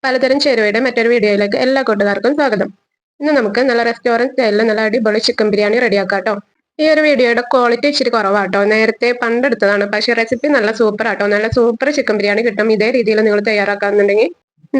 പലതരം ചേരുവയുടെ മറ്റൊരു വീഡിയോയിലേക്ക് എല്ലാ കൂട്ടുകാർക്കും സ്വാഗതം. ഇന്ന് നമുക്ക് നല്ല റെസ്റ്റോറന്റ് സ്റ്റൈലിൽ നല്ല അടിപൊളി ചിക്കൻ ബിരിയാണി റെഡിയാക്കാം കേട്ടോ. ഈ ഒരു വീഡിയോയുടെ ക്വാളിറ്റി ഇച്ചിരി കുറവാട്ടോ, നേരത്തെ പണ്ടെടുത്തതാണ്. പക്ഷേ റെസിപ്പി നല്ല സൂപ്പർ ആട്ടോ. നല്ല സൂപ്പർ ചിക്കൻ ബിരിയാണി കിട്ടും ഇതേ രീതിയിൽ നിങ്ങൾ തയ്യാറാക്കാന്നുണ്ടെങ്കിൽ.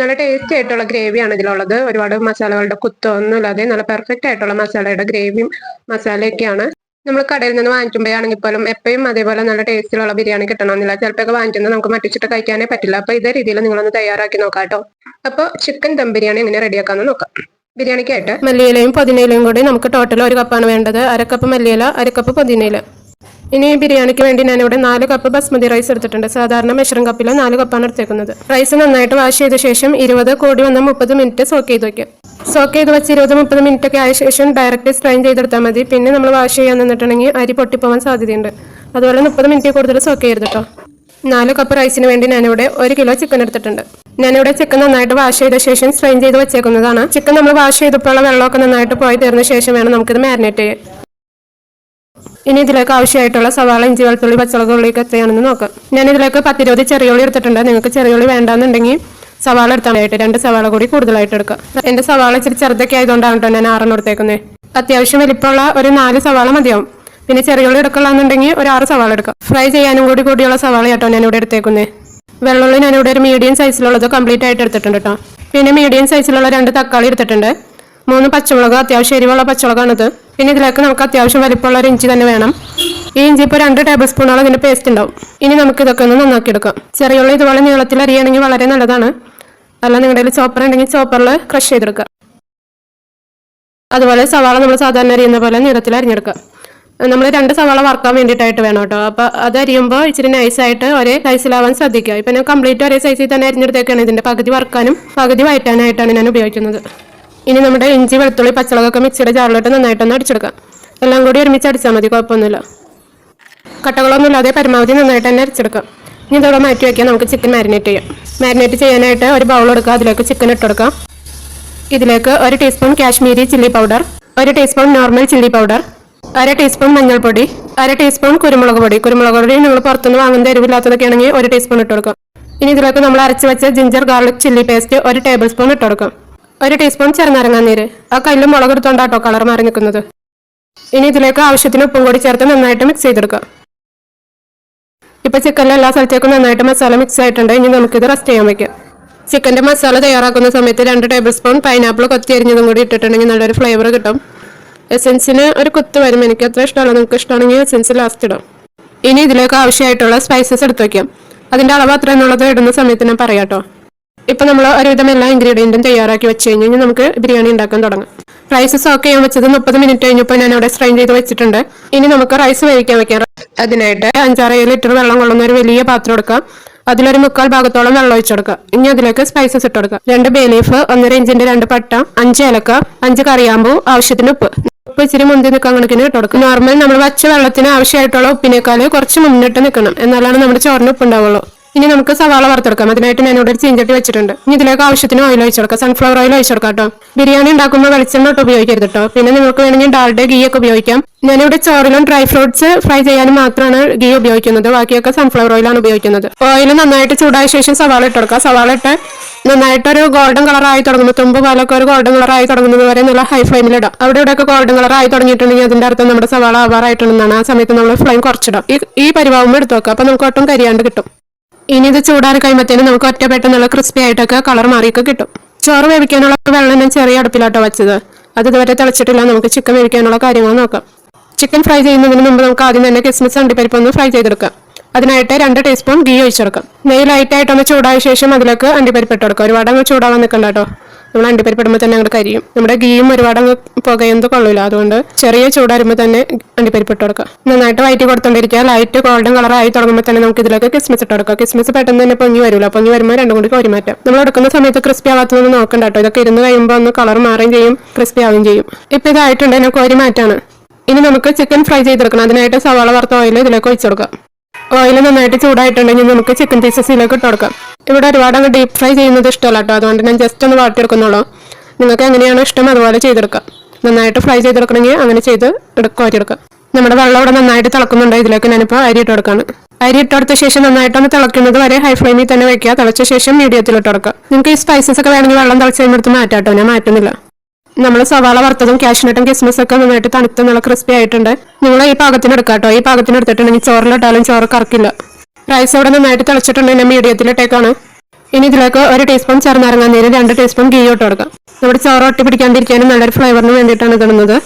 നല്ല ടേസ്റ്റി ആയിട്ടുള്ള ഗ്രേവിയാണ് ഇതിലുള്ളത്. ഒരുപാട് മസാലകളുടെ കുത്തൊന്നുമില്ലാതെ നല്ല പെർഫെക്റ്റ് ആയിട്ടുള്ള മസാലയുടെ ഗ്രേവിയും മസാലയൊക്കെയാണ്. നമ്മൾ കടയിൽ നിന്ന് വാങ്ങിക്കുമ്പോഴാണെങ്കിൽ പോലും എപ്പോഴും അതേപോലെ നല്ല ടേസ്റ്റിലുള്ള ബിരിയാണി കിട്ടണമെന്നില്ല. ചിലപ്പോൾ വാങ്ങിക്കുന്നത് നമുക്ക് മറ്റിച്ചിട്ട് കഴിക്കാനേ പറ്റില്ല. അപ്പൊ ഇതേ രീതിയിൽ നിങ്ങളൊന്ന് തയ്യാറാക്കി നോക്കാം കേട്ടോ. അപ്പോൾ ചിക്കൻ ദം ബിരിയാണി എങ്ങനെ റെഡിയാക്കാന്ന് നോക്കാം. ബിരിയാണിക്കായിട്ട് മല്ലിയിലയും പുതിനയിലയും കൂടി നമുക്ക് ടോട്ടൽ 1 കപ്പാണ് വേണ്ടത്. 1/2 കപ്പ് മല്ലിയില, 1/2 കപ്പ് പുതിനയില. ഇനി ബിരിയാണിക്ക് വേണ്ടി ഞാനിവിടെ 4 കപ്പ് ബസ്മതി റൈസ് എടുത്തിട്ടുണ്ട്. സാധാരണ മെഷറിംഗ് കപ്പിൽ 4 കപ്പാണ് എടുത്തേക്കുന്നത്. റൈസ് നന്നായിട്ട് വാഷ് ചെയ്ത ശേഷം 20 കൂടി വന്ന 30 മിനിറ്റ് സോക്ക് ചെയ്ത് വയ്ക്കാം. സോക്ക് ചെയ്ത് വെച്ച് 20-30 മിനിറ്റ് ഒക്കെ ആയ ശേഷം ഡയറക്റ്റ് സ്ട്രെയിൻ ചെയ്തെടുത്താൽ മതി. പിന്നെ നമ്മൾ വാഷ് ചെയ്യാൻ നിന്നിട്ടുണ്ടെങ്കിൽ അരി പൊട്ടിപ്പോവാൻ സാധ്യതയുണ്ട്. അതുപോലെ 30 മിനിറ്റ് കൂടുതൽ സോക്ക് ചെയ്യരുത് കേട്ടോ. 4 കപ്പ് റൈസിന് വേണ്ടി ഞാനിവിടെ 1 കിലോ ചിക്കൻ എടുത്തിട്ടുണ്ട്. ഞാനിവിടെ ചിക്കൻ നന്നായിട്ട് വാഷ് ചെയ്ത ശേഷം സ്ട്രെയിൻ ചെയ്ത് വെച്ചേക്കുന്നതാണ്. ചിക്കൻ നമ്മൾ വാഷ് ചെയ്തപ്പോഴുള്ള വെള്ളമൊക്കെ നന്നായിട്ട് പോയി തീർന്ന ശേഷം വേണം നമുക്കിത് മാരിനേറ്റ് ചെയ്യാൻ. ഇനി ഇതിലേക്ക് ആവശ്യമായിട്ടുള്ള സവാള, ഇഞ്ചി, വെളുത്തുള്ളി, പച്ചമുളക്, ഉള്ളിയൊക്കെ എത്രയാണെന്ന് നോക്കാം. ഞാൻ ഇതിലേക്ക് 10-20 ചെറിയുള്ളി എടുത്തിട്ടുണ്ട്. നിങ്ങൾക്ക് ചെറിയുള്ളി വേണ്ടാന്നുണ്ടെങ്കിൽ സവാള എടുത്താനായിട്ട് 2 സവാള കൂടി കൂടുതലായിട്ട് എടുക്കാം. എന്റെ സവാള ഇച്ചിരി ചെറുതൊക്കെ ആയതുകൊണ്ടാണ് കേട്ടോ ഞാൻ 6 എടുത്തേക്കുന്നത്. അത്യാവശ്യം വലിപ്പമുള്ള ഒരു 4 സവാള മതിയാവും. പിന്നെ ചെറിയുള്ളി എടുക്കലാന്നുണ്ടെങ്കിൽ ഒരു 6 സവാള എടുക്കാം. ഫ്രൈ ചെയ്യാനും കൂടിയുള്ള സവാള കേട്ടോ ഞാൻ ഇവിടെ എടുത്തേക്കുന്നത്. വെള്ളുള്ളി ഞാനിവിടെ ഒരു മീഡിയം സൈസിലുള്ളത് കംപ്ലീറ്റ് ആയിട്ട് എടുത്തിട്ടുണ്ട് കേട്ടോ. പിന്നെ മീഡിയം സൈസിലുള്ള 2 തക്കാളി എടുത്തിട്ടുണ്ട്. 3 പച്ചമുളക്, അത്യാവശ്യം എരിവുള്ള പച്ചമുളകാണിത്. പിന്നെ ഇതിലേക്ക് നമുക്ക് അത്യാവശ്യം വലിപ്പമുള്ള ഒരു ഇഞ്ചി തന്നെ വേണം. ഈ ഇഞ്ചി ഇപ്പോൾ 2 ടേബിൾ സ്പൂണോളം ഇതിന്റെ പേസ്റ്റ് ഉണ്ടാവും. ഇനി നമുക്ക് ഇതൊക്കെ ഒന്ന് നന്നാക്കി എടുക്കാം. ചെറിയുള്ളി ഇതുപോലെ നീളത്തിൽ അരിയാണെങ്കിൽ വളരെ നല്ലതാണ്. അല്ല നിങ്ങളുടെ ചോപ്പർ ഉണ്ടെങ്കിൽ ചോപ്പറിൽ ക്രഷ് ചെയ്തെടുക്കുക. അതുപോലെ സവാള നമ്മൾ സാധാരണ അരിയുന്ന പോലെ നീളത്തിൽ അരിഞ്ഞെടുക്കുക. നമ്മൾ 2 സവാള വറക്കാൻ വേണ്ടിയിട്ടായിട്ട് വേണം കേട്ടോ. അപ്പോൾ അത് അരിയുമ്പോൾ ഇച്ചിരി നൈസായിട്ട് ഒരേ സൈസിലാവാൻ ശ്രദ്ധിക്കുക. ഇപ്പം ഞാൻ കംപ്ലീറ്റ് ഒരേ സൈസിൽ തന്നെ അരിഞ്ഞെടുത്തേക്കാണ്. ഇതിന്റെ പകുതി വറക്കാനും പകുതി വഴറ്റാനായിട്ടാണ് ഞാൻ ഉപയോഗിക്കുന്നത്. ഇനി നമ്മുടെ ഇഞ്ചി, വെളുത്തുള്ളി, പച്ചമുളകൊക്കെ മിക്സിയുടെ ജാറിലോട്ട് നന്നായിട്ടൊന്ന് അടിച്ചെടുക്കാം. എല്ലാം കൂടി ഒരുമിച്ച് അടിച്ചാൽ മതി, കുഴപ്പമൊന്നുമില്ല. കട്ടകളൊന്നും ഇല്ലാതെ പരമാവധി നന്നായിട്ട് തന്നെ അരിച്ചെടുക്കാം. ഇനി ഇതോടെ മാറ്റി വയ്ക്കാം. നമുക്ക് ചിക്കൻ മാരിനേറ്റ് ചെയ്യാം. മാരിനേറ്റ് ചെയ്യാനായിട്ട് ഒരു ബൗൾ എടുക്കുക. അതിലേക്ക് ചിക്കൻ ഇട്ടെടുക്കാം. ഇതിലേക്ക് 1 teaspoon Kashmiri chilli powder, 1 teaspoon normal chilli powder, 1/2 teaspoon മഞ്ഞൾപ്പൊടി, 1/2 ടീസ്പൂൺ കുരുമുളക് പൊടി. കുരുമുളക് പൊടി നിങ്ങൾ പുറത്തുനിന്ന് വാങ്ങുന്ന എരിവില്ലാത്തതൊക്കെ ആണെങ്കിൽ 1 ടീസ്പൂൺ ഇട്ട് കൊടുക്കാം. ഇനി ഇതിലേക്ക് നമ്മൾ അരച്ച് വെച്ച ginger garlic chilli paste 1 table spoon ഇട്ട് കൊടുക്കാം. 1 ടീസ്പൂൺ ചെറുനാരങ്ങാനീര്. ആ കല്ലും മുളക് എടുത്തോണ്ടാട്ടോ കളർ മാറി നിൽക്കുന്നത്. ഇനി ഇതിലേക്ക് ആവശ്യത്തിന് ഉപ്പും കൂടി ചേർത്ത് നന്നായിട്ട് മിക്സ് ചെയ്തെടുക്കാം. ഇപ്പൊ ചിക്കനിലെ എല്ലാ സ്ഥലത്തേക്കും നന്നായിട്ട് മസാല മിക്സ് ആയിട്ടുണ്ട്. ഇനി നമുക്കിത് റെസ്റ്റ് ചെയ്യാൻ വെക്കാം. ചിക്കന്റെ മസാല തയ്യാറാക്കുന്ന സമയത്ത് 2 ടേബിൾ സ്പൂൺ പൈനാപ്പിൾ കൊത്തി അരിഞ്ഞതും കൂടി ഇട്ടിട്ടുണ്ടെങ്കിൽ നല്ലൊരു ഫ്ലേവർ കിട്ടും. എസെൻസിന് ഒരു കുത്ത് വരും. എനിക്ക് അത്ര ഇഷ്ടമല്ല. നിങ്ങൾക്ക് ഇഷ്ടമാണെങ്കിൽ എസെൻസ് ലാസ്റ്റ് ഇടാം. ഇനി ഇതിലേക്ക് ആവശ്യമായിട്ടുള്ള സ്പൈസസ് എടുത്ത് വയ്ക്കാം. അതിന്റെ അളവ് അത്ര എന്നുള്ളത് ഇടുന്ന സമയത്ത് ഞാൻ പറയാട്ടോ. ഇപ്പൊ നമ്മൾ ഒരുവിധം എല്ലാ ഇൻഗ്രീഡിയൻറ്റും തയ്യാറാക്കി വെച്ച് കഴിഞ്ഞാൽ നമുക്ക് ബിരിയാണി ഉണ്ടാക്കാൻ തുടങ്ങാം. റൈസ് സോക്ക് ചെയ്യാൻ വെച്ചത് 30 മിനിറ്റ് കഴിഞ്ഞപ്പോൾ ഞാൻ അവിടെ സ്ട്രെയിൻ ചെയ്ത് വെച്ചിട്ടുണ്ട്. ഇനി നമുക്ക് റൈസ് വേവിക്കാൻ വെക്കാം. അതിനായിട്ട് 5-6 ലിറ്റർ വെള്ളം കൊള്ളുന്ന ഒരു വലിയ പാത്രം എടുക്കാം. അതിലൊരു 3/4 ഭാഗത്തോളം വെള്ളം ഒഴിച്ചെടുക്കുക. ഇനി അതിലേക്ക് സ്പൈസസ് ഇട്ടെടുക്കുക. 2 ബേ ലീഫ്, 1/2 ഇഞ്ചിന്റെ 2 പട്ട, 5 ഏലക്ക, 5 കറിയാമ്പൂ, ആവശ്യത്തിന് ഉപ്പ്. ഉപ്പ് ഇച്ചിരി മുന്തി നിൽക്കാൻ കണക്കിന് ഇട്ടെടുക്കും. നോർമൽ നമ്മൾ വച്ച വെള്ളത്തിന് ആവശ്യമായിട്ടുള്ള ഉപ്പിനേക്കാൾ കുറച്ച് മുന്നിട്ട് നിൽക്കണം. എന്നാലാണ് നമ്മുടെ ചോറിന് ഉപ്പ് ഉണ്ടാവുള്ളൂ. ഇനി നമുക്ക് സവാള വറുത്തെടുക്കാം. അതിനായിട്ട് ഞാൻ ഇവിടെ ഒരു ചീഞ്ചട്ടി വെച്ചിട്ടുണ്ട്. ഇനി ഇതിലേക്ക് ആവശ്യത്തിന് ഓയിൽ ഒഴിച്ചെടുക്കാം. സൺഫ്ലവർ ഓയിൽ ഒഴിച്ചെടുക്കാം കേട്ടോ. ബിരിയാണി ഉണ്ടാക്കുമ്പോൾ വെളിച്ചെണ്ണ ഒട്ട് ഉപയോഗിക്കരുത് കേട്ടോ. പിന്നെ നിങ്ങൾക്ക് വേണമെങ്കിൽ ഡാൽഡ, ഗീ ഒക്കെ ഉപയോഗിക്കാം. ഞാനിവിടെ ചോറിലും ഡ്രൈ ഫ്രൂട്ട്സ് ഫ്രൈ ചെയ്യാനും മാത്രമാണ് ഗീ ഉപയോഗിക്കുന്നത്. ബാക്കിയൊക്കെ സൺഫ്ലവർ ഓയിലാണ് ഉപയോഗിക്കുന്നത്. ഓയിൽ നന്നായിട്ട് ചൂടായ ശേഷം സവാള ഇട്ടെടുക്കാം. സവാള ഇട്ട് നന്നായിട്ടൊരു ഗോൾഡൻ കളർ ആയി തുടങ്ങുമ്പോൾ, തുമ്പ് പാലൊക്കെ ഒരു ഗോൾഡൻ കളർ ആയി തുടങ്ങുന്നത് വരെ നല്ല ഹൈ ഫ്ലെയിമിൽ ഇടാം. അവിടെ ഇവിടെയൊക്കെ ഗോൾഡൻ കളർ ആയി തുടങ്ങിയിട്ടുണ്ടെങ്കിൽ അതിന്റെ അർത്ഥം നമ്മുടെ സവാള ആവാറായിട്ടുണ്ടെന്നാണ്. ആ സമയത്ത് നമ്മൾ ഫ്ലെയിം കുറച്ചിടാം. ഈ പരിവാകുമ്പോൾ എടുത്ത് വെക്കാം. അപ്പൊ നമുക്ക് ഒട്ടും കരിയാണ്ട് കിട്ടും. ഇനി ഇത് ചൂടാറി കഴിയുമ്പോഴത്തേനും നമുക്ക് ഒറ്റ പെട്ടെന്നുള്ള ക്രിസ്പി ആയിട്ടൊക്കെ കളർ മാറിയൊക്കെ കിട്ടും. ചോറ് വേവിക്കാനുള്ള വെള്ളം ഞാൻ ചെറിയ അടുപ്പിലാട്ടോ വെച്ചത്. അത് ഇതുവരെ തിളച്ചിട്ടില്ല. നമുക്ക് ചിക്കൻ വേവിക്കാനുള്ള കാര്യങ്ങൾ നോക്കാം. ചിക്കൻ ഫ്രൈ ചെയ്യുന്നതിന് മുമ്പ് നമുക്ക് ആദ്യം തന്നെ കിസ്മിസ് അണ്ടിപ്പരിപ്പ് ഒന്ന് ഫ്രൈ ചെയ്തെടുക്കാം. അതിനായിട്ട് 2 ടീസ്പൂൺ ഗീ ഒഴിച്ചെടുക്കാം. നെയ്യ് ലൈറ്റായിട്ടൊന്ന് ചൂടായ ശേഷം അതിലേക്ക് അണ്ടിപ്പരിപ്പ് ഇട്ടെടുക്കാം. ഒരുപാട് അങ്ങ് ചൂടാവാൻ നിൽക്കണ്ട കേട്ടോ. നമ്മൾ അണ്ടിപ്പരിപ്പ് ഇടുമ്പോൾ തന്നെ അങ്ങോട്ട് കരിയും. നമ്മുടെ ഗീയും ഒരുപാട് അങ്ങ് പുകയൊന്നും കൊള്ളില്ല. അതുകൊണ്ട് ചെറിയ ചൂടാരുമ്പോൾ തന്നെ അണ്ടിപ്പരിപ്പ് ഇട്ടെടുക്കാം. നന്നായിട്ട് വയറ്റി കൊടുത്തോണ്ടിരിക്കുക. ലൈറ്റ് ഗോൾഡൻ കളർ ആയി തുടങ്ങുമ്പോൾ തന്നെ നമുക്ക് ഇതിലേക്ക് കിസ്മിസ് ഇട്ടെടുക്കാം. കിസ്മിസ് പെട്ടെന്ന് തന്നെ പൊങ്ങി വരില്ല. പൊങ്ങി വരുമ്പോൾ 2 കൂടി കോരി മാറ്റാം. നമ്മൾ എടുക്കുന്ന സമയത്ത് ക്രിസ്പി ആവാത്തതൊന്നും നോക്കണ്ട കേട്ടോ. ഇതൊക്കെ ഇരുന്ന് കഴിയുമ്പോൾ ഒന്ന് കളർ മാറുകയും ചെയ്യും, ക്രിസ്പി ആവുകയും ചെയ്യും. ഇപ്പം ഇതായിട്ടുണ്ട്. ഞാൻ കോരി മാറ്റാണ്. ഇനി നമുക്ക് ചിക്കൻ ഫ്രൈ ചെയ്തെടുക്കണം. അതിനായിട്ട് സവാള വറുത്ത ഓയിൽ ഇതിലേക്ക് ഒഴിച്ചെടുക്കാം. ഓയിൽ നന്നായിട്ട് ചൂടായിട്ടുണ്ടെങ്കിൽ നമുക്ക് ചിക്കൻ പീസസിലേക്ക് ഇട്ട് കൊടുക്കാം. ഇവിടെ ഒരുപാട് അങ്ങ് ഡീപ്പ് ഫ്രൈ ചെയ്യുന്നത് ഇഷ്ടമല്ല കേട്ടോ. അതുകൊണ്ട് ഞാൻ ജസ്റ്റ് ഒന്ന് വാട്ടിയെടുക്കുന്നുള്ളൂ. നിങ്ങൾക്ക് എങ്ങനെയാണോ ഇഷ്ടം അതുപോലെ ചെയ്തെടുക്കാം. നന്നായിട്ട് ഫ്രൈ ചെയ്തെടുക്കണമെങ്കിൽ അങ്ങനെ ചെയ്ത് കോരിയെടുക്കാം. നമ്മുടെ വെള്ളം ഇവിടെ നന്നായിട്ട് തിളക്കുന്നുണ്ട്. ഇതിലേക്ക് ഞാനിപ്പോൾ അരി ഇട്ട് കൊടുക്കാണ്. അരി ഇട്ടെടുത്ത ശേഷം നന്നായിട്ടൊന്ന് തിളക്കുന്നത് വരെ ഹൈ ഫ്ലെയിമിൽ തന്നെ വെക്കുക. തിളച്ച ശേഷം മീഡിയത്തിൽ ഇട്ടെടുക്കുക. നിങ്ങൾക്ക് ഈ സ്പൈസസ് ഒക്കെ വേണമെങ്കിൽ വെള്ളം തിളച്ച് കഴിയുമ്പോൾ മാറ്റാട്ടോ, ഞാൻ മാറ്റുന്നില്ല. നമ്മൾ സവാള വറുത്തതും കാഷ്നട്ടും കിസ്മസും ഒക്കെ നന്നായിട്ട് തണുത്ത് നല്ല ക്രിസ്പി ആയിട്ടുണ്ട്. നിങ്ങൾ ഈ പാകത്തിന് എടുക്കാട്ടോ. ഈ പാകത്തിന് എടുത്തിട്ടുണ്ടെങ്കിൽ ചോറിലിട്ടാലും ചോറ് കറക്കില്ല. റൈസ് ഇവിടെ നന്നായിട്ട് തിളച്ചിട്ടുണ്ടെങ്കിൽ ഞാൻ മീഡിയത്തിലിട്ടേക്കാണ്. ഇനി ഇതിലേക്ക് 1 ടീസ്പൂൺ ചെറുനാരങ്ങാ നീര്, 2 ടീസ്പൂൺ ഗീ ഇട്ട് കൊടുക്കാം. നമ്മുടെ ചോറ് ഒട്ടി പിടിക്കാണ്ടിരിക്കാനും നല്ലൊരു ഫ്ലേവറിന് വേണ്ടിയിട്ടാണ് ഇടുന്നത്.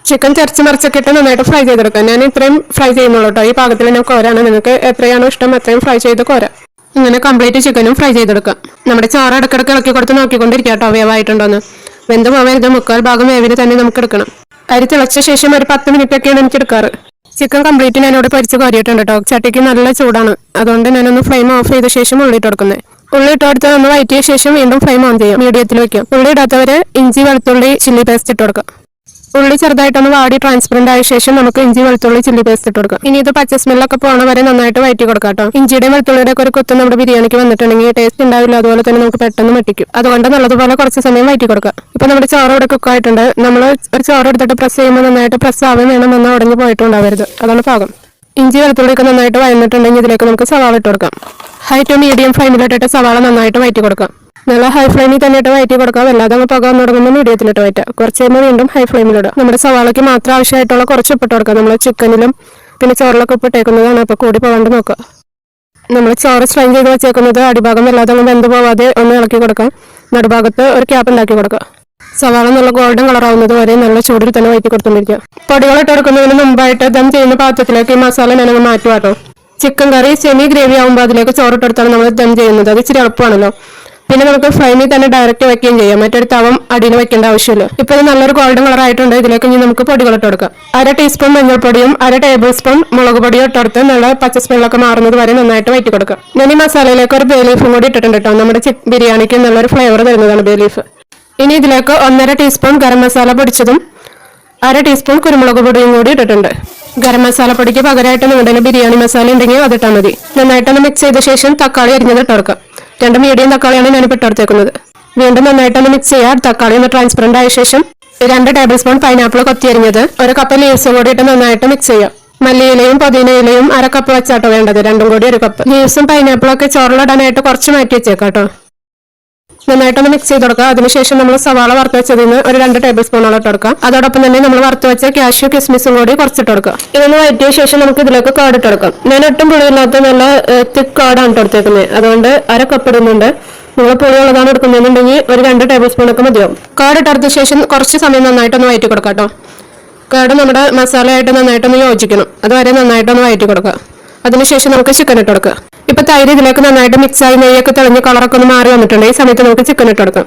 ചിക്കൻ തിരച്ച് മറിച്ചൊക്കെ ഇട്ട് നന്നായിട്ട് ഫ്രൈ ചെയ്തെടുക്കാം. ഞാൻ ഇത്രയും ഫ്രൈ ചെയ്യുന്നുള്ളൂ കേട്ടോ. ഈ പാകത്തിൽ ഞാൻ കോരാണ്. നിങ്ങൾക്ക് എത്രയാണോ ഇഷ്ടം അത്രയും ഫ്രൈ ചെയ്ത് കോരാം. ഇങ്ങനെ കംപ്ലീറ്റ് ചിക്കനും ഫ്രൈ ചെയ്തെടുക്കാം. നമ്മുടെ ചോറ് ഇടയ്ക്കിടയ്ക്ക് ഇളക്കി കൊടുത്ത് നോക്കിക്കൊണ്ടിരിക്കുക കേട്ടോ വേവായിട്ടുണ്ടോന്ന്. വെന്ത് പോവരുത്, 1/4 ഭാഗം വേവിന് തന്നെ നമുക്ക് എടുക്കണം. അരി തിളച്ച ശേഷം ഒരു 10 മിനിറ്റ് ഒക്കെയാണ് എനിക്ക് എടുക്കാറ്. ചിക്കൻ കംപ്ലീറ്റ് ഞാനിവിടെ പൊരിച്ച് കോരിയിട്ടുണ്ട് കേട്ടോ. ചട്ടിക്ക് നല്ല ചൂടാണ്, അതുകൊണ്ട് ഞാനൊന്ന് ഫ്ലെയിം ഓഫ് ചെയ്ത ശേഷം ഉള്ളി ഇട്ട് കൊടുക്കുന്നത്. ഉള്ളി ഇട്ട് കൊടുത്ത് ഒന്ന് വഴറ്റിയ ശേഷം വീണ്ടും ഫ്ലെയിം ഓൺ ചെയ്യാം, മീഡിയത്തിൽ വെക്കാം. ഉള്ളി ഇടാത്തവര് ഇഞ്ചി വെളുത്തുള്ളി ചില്ലി പേസ്റ്റ് ഇട്ട് കൊടുക്കാം. ഉള്ളി ചെറുതായിട്ടൊന്ന് വാടി ട്രാൻസ്പെറന്റ് ആയ ശേഷം നമുക്ക് ഇഞ്ചി വെളുത്തുള്ളി ചില്ലി പേസ്റ്റ് ഇട്ട് കൊടുക്കാം. ഇനി ഇത് പച്ച സ്മെല്ലൊക്കെ പോണ വരെ നന്നായിട്ട് വഴറ്റി കൊടുക്കാം കേട്ടോ. ഇഞ്ചിയുടെയും വെളുത്തുള്ളിയുടെ ഒക്കെ ഒരു കുത്ത് നമ്മുടെ ബിരിയാണിക്ക് വന്നിട്ടുണ്ടെങ്കിൽ ടേസ്റ്റ് ഉണ്ടാവില്ല, അതുപോലെ തന്നെ നമുക്ക് പെട്ടെന്ന് മട്ടിക്കും. അതുകൊണ്ട് നല്ലതുപോലെ കുറച്ച് സമയം വഴറ്റി കൊടുക്കാം. ഇപ്പൊ നമ്മുടെ ചോറ് ഇവിടെ കുക്കായിട്ടുണ്ട്. നമ്മൾ ഒരു ചോറ് എടുത്തിട്ട് പ്രസ് ചെയ്യുമ്പോൾ നന്നായിട്ട് പ്രസ് ആവുകയും വേണം, നന്നായി ഉടഞ്ഞു പോയിട്ടുണ്ടാവരുത്. അതാണ് പാകം. ഇഞ്ചി വെളുത്തുള്ളിയൊക്കെ നന്നായിട്ട് വഴന്നിട്ടുണ്ടെങ്കിൽ ഇതിലേക്ക് നമുക്ക് സവാള ഇട്ട് കൊടുക്കാം. ഹൈ ടു മീഡിയം ഫ്ലെയിമിലിട്ടിട്ട് സവാള നന്നായിട്ട് വഴറ്റി കൊടുക്കാം. നല്ല ഹൈ ഫ്ലെയിമിൽ തന്നെ ഇട്ട് വഴറ്റി കൊടുക്കാം. അല്ലാതെ അങ്ങ് പുക വന്നു തുടങ്ങുമ്പോൾ മീഡിയത്തിലിട്ട് വഴറ്റാം. കുറച്ച് കഴിയുമ്പോൾ വീണ്ടും ഹൈ ഫ്ലെയിമിലിടുക. നമ്മുടെ സവാളയ്ക്ക് മാത്രം ആവശ്യമായിട്ടുള്ള കുറച്ച് ഉപ്പിട്ട് കൊടുക്കാം. നമ്മൾ ചിക്കനിലും പിന്നെ ചോറിലൊക്കെ ഉപ്പിട്ടേക്കുന്നതാണ്, അപ്പോൾ കൂടി പോകാണ്ട് നോക്കുക. നമ്മൾ ചോറ് സ്ട്രെയിൻ ചെയ്ത് വെച്ചേക്കുന്നത് അടിഭാഗം വല്ലാതെ അങ്ങ് വെന്ത് പോവാതെ ഒന്ന് ഇളക്കി കൊടുക്കാം. നടുഭാഗത്ത് ഒരു ക്യാപ്പ് ഉണ്ടാക്കി കൊടുക്കുക. സവാള നല്ല ഗോൾഡൻ കളർ ആവുന്നത് വരെ നല്ല ചൂടിൽ തന്നെ വഴറ്റി കൊടുത്തുകൊണ്ടിരിക്കുക. പൊടികൾ ഇട്ട് കൊടുക്കുന്നതിന് മുമ്പായിട്ട് ദം ചെയ്യുന്ന പാത്രത്തിലേക്ക് ഈ മസാല ഞാനങ്ങ് മാറ്റുവാട്ടോ. ചിക്കൻ കറി സെമി ഗ്രേവി ആകുമ്പോൾ അതിലേക്ക് ചോറിട്ടെടുത്താണ് നമ്മൾ ദം ചെയ്യുന്നത്. അത് ഇച്ചിരി എളുപ്പമാണല്ലോ. പിന്നെ നമുക്ക് ഫ്ലെയിമിൽ തന്നെ ഡയറക്റ്റ് വെക്കുകയും ചെയ്യാം. മറ്റൊരു തവം അടിയിൽ വെക്കേണ്ട ആവശ്യമില്ല. ഇപ്പൊ ഇത് നല്ലൊരു ഗോൾഡൻ കളർ ആയിട്ടുണ്ട്. ഇതിലേക്ക് ഇനി നമുക്ക് പൊടികൾ ഇട്ട് കൊടുക്കാം. 1 ടീസ്പൂൺ മഞ്ഞൾപ്പൊടിയും 1 ടേബിൾ സ്പൂൺ മുളക് പൊടിയും ഇട്ടെടുത്ത് നല്ല പച്ച സ്മെല്ലൊക്കെ മാറുന്നത് വരെ നന്നായിട്ട് വഴറ്റി കൊടുക്കാം. ഞാൻ ഈ മസാലയിലേക്ക് ഒരു ബേ ലീഫും കൂടി ഇട്ടിട്ടുണ്ട് കേട്ടോ. നമ്മുടെ ബിരിയാണിക്ക് നല്ലൊരു ഫ്ലേവർ തരുന്നതാണ് ബേ ലീഫ്. ഇനി ഇതിലേക്ക് 1.5 ടീസ്പൂൺ ഗരം മസാല പൊടിച്ചതും 1/2 ടീസ്പൂൺ കുരുമുളക് പൊടിയും കൂടി ഇട്ടിട്ടുണ്ട്. ഗരം മസാല പൊടിക്ക് പകരമായിട്ട് നിങ്ങളുടെ ബിരിയാണി മസാല ഉണ്ടെങ്കിൽ അതിട്ടാൽ മതി. നന്നായിട്ടൊന്ന് മിക്സ് ചെയ്ത ശേഷം തക്കാളി അരിഞ്ഞത് ഇട്ടെടുക്കാം. 2 മീഡിയം തക്കാളിയാണ് ഞാനിപ്പോൾ ഇട്ടെടുത്തേക്കുന്നത്. വീണ്ടും നന്നായിട്ടൊന്ന് മിക്സ് ചെയ്യാം. തക്കാളി ഒന്ന് ട്രാൻസ്പെറന്റ് ആയ ശേഷം 2 ടേബിൾ സ്പൂൺ പൈനാപ്പിൾ കൊത്തി അരിഞ്ഞത്, 1 കപ്പ് ലീവ്സും കൂടി ഇട്ട് നന്നായിട്ട് മിക്സ് ചെയ്യാം. മല്ലിയിലയും പുതിനയിലയും 1 കപ്പ് വെച്ചാട്ടോ വേണ്ടത്, രണ്ടും കൂടി 1 കപ്പ്. ലീവ്സും പൈനാപ്പിളും ഒക്കെ ചോറിലിടാനായിട്ട് കുറച്ച് മാറ്റി വെച്ചേക്കാട്ടോ. നന്നായിട്ടൊന്ന് മിക്സ് ചെയ്ത് കൊടുക്കുക. അതിനുശേഷം നമ്മൾ സവാള വറുത്ത് വെച്ചതിന് ഒരു 2 ടേബിൾ സ്പൂണോളം ഇട്ട് കൊടുക്കാം. അതോടൊപ്പം തന്നെ നമ്മൾ വറുത്ത് വെച്ച കാഷ്യൂ കിസ്മിസും കൂടി കുറച്ചിട്ട് കൊടുക്കുക. ഇതൊന്ന് വഴറ്റിയ ശേഷം നമുക്ക് ഇതിലേക്ക് കേട് ഇട്ട് കൊടുക്കാം. ഞാൻ ഒട്ടും പുളിയില്ലാത്ത നല്ല തിക്ക് കേടാണ് ഇട്ടെടുത്തേക്കുന്നത്, അതുകൊണ്ട് 1 കപ്പ് ഇടുന്നുണ്ട്. നിങ്ങൾ പുളിയുള്ളതാണ് എടുക്കുന്നതെന്നുണ്ടെങ്കിൽ ഒരു 2 ടേബിൾ സ്പൂണൊക്കെ മതിയാവും. കേട് ഇട്ടെടുത്ത ശേഷം കുറച്ച് സമയം നന്നായിട്ടൊന്ന് വഴറ്റി കൊടുക്കാം കേട്ടോ. കേട് നമ്മുടെ മസാലയായിട്ട് നന്നായിട്ടൊന്ന് യോജിക്കണം, അതുവരെ നന്നായിട്ടൊന്ന് വഴറ്റി കൊടുക്കുക. അതിനുശേഷം നമുക്ക് ചിക്കൻ ഇട്ട് കൊടുക്കാം. ഇപ്പൊ തൈര് ഇതിലേക്ക് നന്നായിട്ട് മിക്സായി നെയ്യൊക്കെ തെളിഞ്ഞ് കളറൊക്കെ ഒന്ന് മാറി വന്നിട്ടുണ്ട്. ഈ സമയത്ത് നമുക്ക് ചിക്കൻ ഇട്ട് കൊടുക്കാം.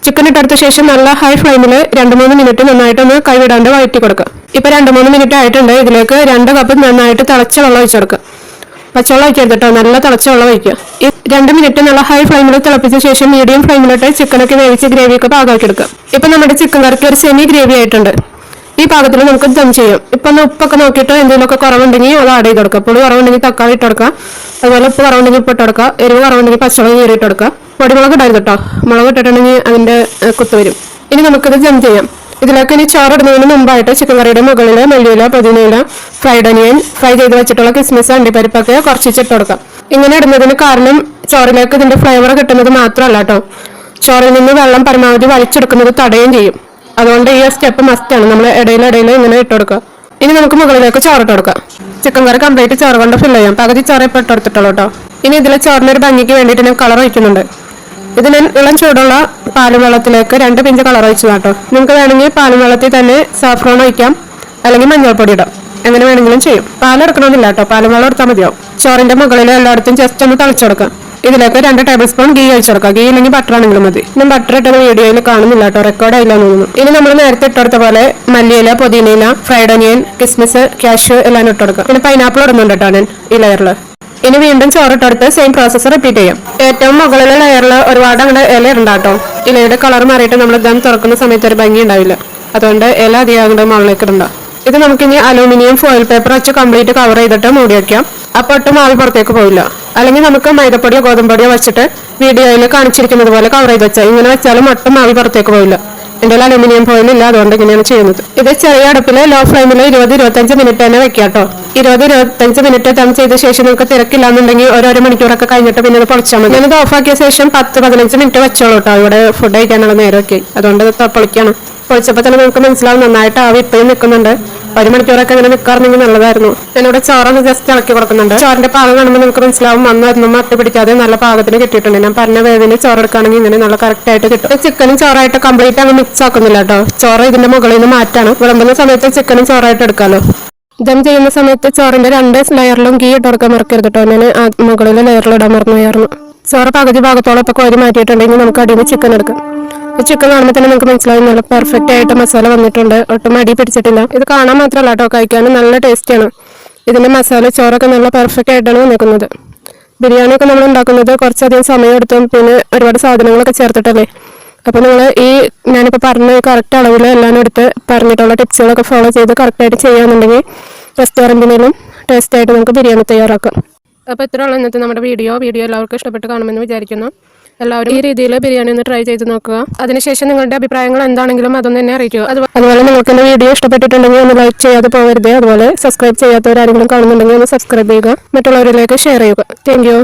ചിക്കൻ ഇട്ടെടുത്ത ശേഷം നല്ല ഹൈ ഫ്ലെയിമിൽ 2-3 മിനിറ്റ് നന്നായിട്ടൊന്ന് കൈവിടാണ്ട് വഴറ്റി കൊടുക്കാം. ഇപ്പൊ 2-3 മിനിറ്റ് ആയിട്ടുണ്ട്. ഇതിലേക്ക് 2 കപ്പ് നന്നായിട്ട് തിളച്ച വെള്ളം ഒഴിച്ചു കൊടുക്കാം. പച്ചവെള്ളം ഒഴിക്കരുത് കേട്ടോ, നല്ല തിളച്ച വെള്ളം ഒഴിക്കുക. ഈ 2 മിനിറ്റ് നല്ല ഹൈ ഫ്ലെയിമിൽ തിളപ്പിച്ച ശേഷം മീഡിയം ഫ്ലെയിമിലിട്ട് ചിക്കനൊക്കെ വേവിച്ച് ഗ്രേവിയൊക്കെ പാകമാക്കി എടുക്കാം. ഇപ്പൊ നമ്മുടെ ചിക്കൻ കറിക്ക് ഒരു സെമി ഗ്രേവി ആയിട്ടുണ്ട്. ഈ പാകത്തിൽ നമുക്ക് ദം ചെയ്യാം. ഇപ്പൊ ഒന്ന് ഉപ്പൊക്കെ നോക്കിയിട്ട് എന്തെങ്കിലുമൊക്കെ കുറവുണ്ടെങ്കിൽ അത് ആഡ് ചെയ്ത് കൊടുക്കുക. പുളി കുറവുണ്ടെങ്കിൽ തക്കാളി ഇട്ട് കൊടുക്കുക. അതുപോലെ ഉപ്പ് കുറവുണ്ടെങ്കിൽ ഉപ്പ് ഇട്ട് കൊടുക്കുക. എരിവ് കുറവുണ്ടെങ്കിൽ പച്ചമുളക് കീറി ഇട്ട് കൊടുക്കുക. പൊടിമുളക് ഇടരുത് കേട്ടോ, മുളക് ഇട്ടിട്ടുണ്ടെങ്കിൽ അതിന്റെ കുത്ത് വരും. ഇനി നമുക്കിത് ദം ചെയ്യാം. ഇതിലേക്ക് ഇനി ചോറിടുന്നതിന് മുമ്പായിട്ട് ചിക്കൻ കറിയുടെ മുകളിൽ മല്ലിയില പുതിനയില ഫ്രൈഡ് ഒനിയൻ ഫ്രൈ ചെയ്ത് വെച്ചിട്ടുള്ള കിസ്മിസ് അണ്ടിപ്പരിപ്പൊക്കെ കുറച്ചിട്ട് കൊടുക്കാം. ഇങ്ങനെ ഇടുന്നതിന് കാരണം ചോറിലേക്ക് ഇതിന്റെ ഫ്ലേവർ കിട്ടുന്നത് മാത്രമല്ല കേട്ടോ, ചോറിൽ നിന്ന് വെള്ളം പരമാവധി വലിച്ചെടുക്കുന്നത് തടയുകയും ചെയ്യും. അതുകൊണ്ട് ഈ സ്റ്റെപ്പ് മസ്റ്റാണ്. നമ്മൾ ഇടയിൽ ഇങ്ങനെ ഇട്ട് കൊടുക്കുക. ഇനി നമുക്ക് മുകളിലേക്ക് ചോറിട്ട് കൊടുക്കാം. ചിക്കൻ കറി കംപ്ലീറ്റ് ചോറ് കൊണ്ട് ഫില്ല് ചെയ്യാം. പകുതി ചോറ് ഇപ്പോൾ ഇട്ടെടുത്തിട്ടുള്ളൂ കേട്ടോ. ഇനി ഇതിലെ ചോറിനൊരു ഭംഗിക്ക് വേണ്ടിയിട്ട് ഞാൻ കളർ ഒഴിക്കുന്നുണ്ട്. ഇത് ഞാൻ ഇളം ചൂടുള്ള പാലും വെള്ളത്തിലേക്ക് 2 പിഞ്ച് കളർ ഒഴിച്ചു കേട്ടോ. നിങ്ങൾക്ക് വേണമെങ്കിൽ പാലും വെള്ളത്തിൽ തന്നെ സാഫ്രോൺ ഒഴിക്കാം, അല്ലെങ്കിൽ മഞ്ഞൾപ്പൊടി ഇടാം, എങ്ങനെ വേണമെങ്കിലും ചെയ്യും. പാലെടുക്കണമെന്നില്ല കേട്ടോ, പാലും വെള്ളം എടുത്താൽ മതിയാവും. ചോറിന്റെ മുകളിൽ എല്ലായിടത്തും ജസ്റ്റ് ഒന്ന് തളിച്ചു കൊടുക്കാം. ഇതിലേക്ക് 2 ടേബിൾ സ്പൂൺ ഗീ ഒഴിച്ചു കൊടുക്കാം. ഗീ ഇല്ലെങ്കിൽ ബട്ടർ ആണെങ്കിലും മതി. ഞാൻ ബട്ടർ ഇട്ടത് വീഡിയോയിൽ കാണുന്നില്ല കേട്ടോ, റെക്കോർഡ് ആയില്ല തോന്നുന്നു. ഇനി നമ്മൾ നേരത്തെ ഇട്ടെടുത്ത പോലെ മല്ലിയില പുതിനയില ഫ്രൈഡ് ഒനിയൻ കിസ്മിസ് കാഷ്യൂ എല്ലാം ഇട്ടെടുക്കാം. പിന്നെ പൈനാപ്പിൾ ഇടുന്നുണ്ട് കേട്ടോ ഞാൻ ഈ ലെയറിൽ. ഇനി വീണ്ടും ചോറിട്ടെടുത്ത് സെയിം പ്രോസസ്സ് റിപ്പീറ്റ് ചെയ്യാം. ഏറ്റവും മുകളിലെ ലെയറിൽ ഒരുപാട് അങ്ങനെ ഇല ഉണ്ടാട്ടോ. ഇലയുടെ കളർ മാറിയിട്ട് നമ്മൾ ദം തുറക്കുന്ന സമയത്ത് ഒരു ഭംഗി ഉണ്ടാവില്ല, അതുകൊണ്ട് ഇല അധികം അങ്ങോട്ട് മുകളിലേക്ക് ഇടണ്ട. ഇത് നമുക്കിനി അലൂമിനിയം ഫോയിൽ പേപ്പർ വെച്ച് കംപ്ലീറ്റ് കവർ ചെയ്തിട്ട് മൂടി വയ്ക്കാം. അപ്പോൾ ഒട്ടും ആവി പുറത്തേക്ക് പോവില്ല. അല്ലെങ്കിൽ നമുക്ക് മൈദപ്പൊടിയോ ഗോതമ്പൊടിയോ വെച്ചിട്ട് വീഡിയോയിൽ കാണിച്ചിരിക്കുന്നത് പോലെ കവർ ചെയ്ത് വെച്ചാൽ ഇങ്ങനെ വെച്ചാലും ഒട്ടും ആവി പുറത്തേക്ക് പോവില്ല. എൻ്റെ അലുമിനിയം ഫോയിൽ ഇല്ല, അതുകൊണ്ട് ഇങ്ങനെയാണ് ചെയ്യുന്നത്. ഇത് ചെറിയ അടുപ്പിൽ ലോ ഫ്ലെയിമിൽ 20-25 മിനിറ്റ് തന്നെ വെക്കാം കേട്ടോ. 20-25 മിനിറ്റ് ദം ചെയ്ത ശേഷം നിങ്ങൾക്ക് തിരക്കില്ലാന്നുണ്ടെങ്കിൽ ഓരോ മണിക്കൂറൊക്കെ കഴിഞ്ഞിട്ട് പിന്നെ ഇത് പൊളിച്ചാൽ മതി. ഞാനിത് ഓഫാക്കിയ ശേഷം 10-15 മിനിറ്റ് വെച്ചോളൂ കേട്ടോ. ഇവിടെ ഫുഡ് കഴിക്കാനുള്ള നേരമൊക്കെ, അതുകൊണ്ട് പൊളിക്കാണ്. പൊളിച്ചപ്പോൾ തന്നെ നമുക്ക് മനസ്സിലാവും നന്നായിട്ട് ആവി ഇപ്പോഴും നിൽക്കുന്നുണ്ട്. 1 മണിക്കൂറൊക്കെ അങ്ങനെ നിൽക്കാറുണ്ടെങ്കിൽ നല്ലതായിരുന്നു. ഞാനിവിടെ ചോറൊന്ന് ജസ്റ്റ് ഇളക്കി കൊടുക്കുന്നുണ്ട്. ചോറിന്റെ പാകം കാണുമ്പോൾ നമുക്ക് മനസ്സിലാവും വന്നൊന്നും മട്ടി പിടിക്കാതെ നല്ല പാകത്തിന് കിട്ടിയിട്ടുണ്ട്. ഞാൻ പറഞ്ഞ വേവിന് ചോറെടുക്കുകയാണെങ്കിൽ ഇങ്ങനെ നല്ല കറക്റ്റ് ആയിട്ട് കിട്ടും. ചിക്കനും ചോറായിട്ട് കംപ്ലീറ്റ് അങ്ങ് മിക്സ് ആക്കുന്നില്ല കേട്ടോ. ചോറ് ഇതിന്റെ മുകളിൽ നിന്ന് മാറ്റാണ്. വിളമ്പുന്ന സമയത്ത് ചിക്കനും ചോറായിട്ട് എടുക്കാമല്ലോ. ദം ചെയ്യുന്ന സമയത്ത് ചോറിന്റെ 2 ലെയറിലും ഗീ ഇട്ട് കൊടുക്കാൻ മറക്കരുത് കേട്ടോ. ഞാൻ മുകളിലെ ലെയറിൽ ഇടാൻ മറന്നുപോയായിരുന്നു. ചോറ് പകുതി ഭാഗത്തോളം ഇപ്പോൾ കോരി മാറ്റിയിട്ടുണ്ടെങ്കിൽ നമുക്ക് അടിയിൽ ചിക്കൻ എടുക്കാം. ചിക്കൻ കാണുമ്പോൾ തന്നെ നമുക്ക് മനസ്സിലാവും നല്ല പെർഫെക്റ്റ് ആയിട്ട് മസാല വന്നിട്ടുണ്ട്. ഒട്ടും അടി പിടിച്ചിട്ടില്ല. ഇത് കാണാൻ മാത്രമല്ല കേട്ടോ, കഴിക്കാനും നല്ല ടേസ്റ്റിയാണ്. ഇതിന്റെ മസാല ചോറൊക്കെ നല്ല പെർഫെക്റ്റ് ആയിട്ടാണ് വന്നിരിക്കുന്നത്. ബിരിയാണിയൊക്കെ നമ്മൾ ഉണ്ടാക്കുന്നത് കുറച്ചധികം സമയം എടുത്തും പിന്നെ ഒരുപാട് സാധനങ്ങളൊക്കെ ചേർത്തിട്ടല്ലേ. അപ്പോൾ നിങ്ങൾ ഞാനിപ്പോൾ പറഞ്ഞ കറക്റ്റ് അളവിൽ എല്ലാം എടുത്ത് പറഞ്ഞിട്ടുള്ള ടിപ്സുകളൊക്കെ ഫോളോ ചെയ്ത് കറക്റ്റായിട്ട് ചെയ്യുകയാണെന്നുണ്ടെങ്കിൽ റെസ്റ്റോറൻറ്റിനും ടേസ്റ്റായിട്ട് നമുക്ക് ബിരിയാണി തയ്യാറാക്കാം. അപ്പോൾ ഇത്രയുള്ള ഇന്നത്തെ നമ്മുടെ വീഡിയോ എല്ലാവർക്കും ഇഷ്ടപ്പെട്ട് കാണുമെന്ന് വിചാരിക്കുന്നു. എല്ലാവരും ഈ രീതിയിൽ ബിരിയാണി ഒന്ന് ട്രൈ ചെയ്ത് നോക്കുക. അതിനുശേഷം നിങ്ങളുടെ അഭിപ്രായങ്ങൾ എന്താണെങ്കിലും അതൊന്നും തന്നെ അറിയിക്കുക. അതുപോലെ നിങ്ങൾക്ക് എൻ്റെ വീഡിയോ ഇഷ്ടപ്പെട്ടിട്ടുണ്ടെങ്കിൽ ഒന്ന് ലൈക്ക് ചെയ്യാതെ പോകരുത്. അതുപോലെ സബ്സ്ക്രൈബ് ചെയ്യാത്തവരാരെങ്കിലും കാണുന്നുണ്ടെങ്കിൽ ഒന്ന് സബ്സ്ക്രൈബ് ചെയ്യുക, മറ്റുള്ളവരിലേക്ക് ഷെയർ ചെയ്യുക. Thank you.